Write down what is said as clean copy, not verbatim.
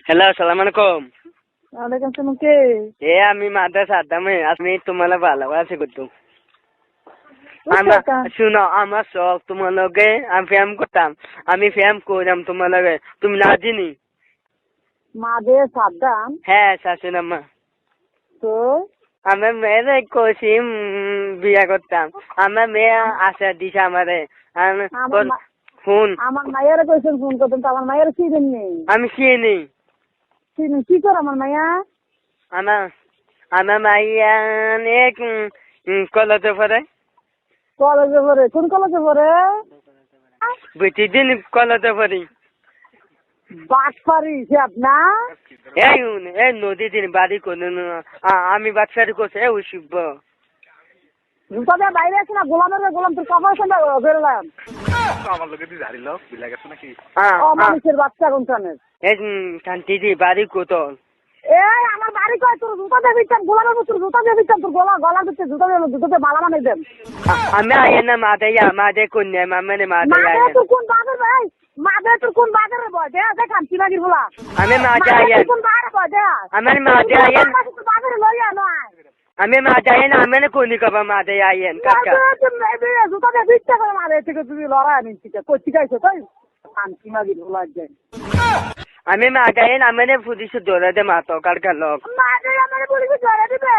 Hello, আসসালামু আলাইকুম। ওয়ালাইকুম আসসালাম। কে? আমি মাদ্রাসা আদামে, আমি তোমার ভালোবাসি করতো। শুনো, আমার শখ তোমার লগে আমি ফ্যাম করতাম, আমি ফ্যাম করলাম তোমার লগে, তুমি না চিনি? মাদে সাদ্দাম। হ্যাঁ, শাশুন আম্মা। তো আমার মেয়েরে কষি বিয়া করতাম, আমার মেয়ে আশা দিছে আমারে। ফোন আমার মায়ের কইছেন ফোন করতেন, তো আমার মায়ের চিনেন নেই। আমি চিনি। চিনেন কি করে আমার মায়া? আমার আমার মাইয়া অনেক কলেজে পড়ে। কলেজে পড়ে? কোন কলেজে পড়ে? প্রতিদিন কলেজে পড়ি। বাটপারি সে আপনার? এই নদী দিন বাড়ি করে আমি বাচ্চারি করছি ওই শিব জুতা দিয়ে বাইরে আছে না, গোলামের গোলাম তোর কপাল সঙ্গে বেরোলাম। আমার লোকে তুই ঝাড়ি লোক বিলা গেছে নাকি? মানুষের বাচ্চা কোনখানে? দিদি বাড়ি কোতল। এই আমার বাড়ি কয়, তোর জুতা দিয়ে দিচ্ছেন গোলামের, তোর জুতা দিয়ে দিচ্ছেন, তোর গলা দিচ্ছে জুতা দিয়ে মালা বানাই দেন। আমি আইন না মাদে কন্যা মামানে মাদে তোর কোন বাগের ভাই? মাদে তোর কোন বাগের বয় দে দেখান কি বাগির বলা? আমি মাদে আইন কোন বাগের বয় দে? আমার মাদে আইন বাগের লইয়া নয়। আমি মাদে আইন আমি কোনি কবা মাদে আইন কাকা জুতা দিয়ে দিচ্ছে করে মাদে থেকে তুমি লড়াই নিচ্ছি কই গাইছো তাই শান্তি মাগির বলা যায়। আমি মাদে আইন আমি পুলিশ ধরে দে মাতো কার লোক মাদে আমার পুলিশ ধরে দিবে।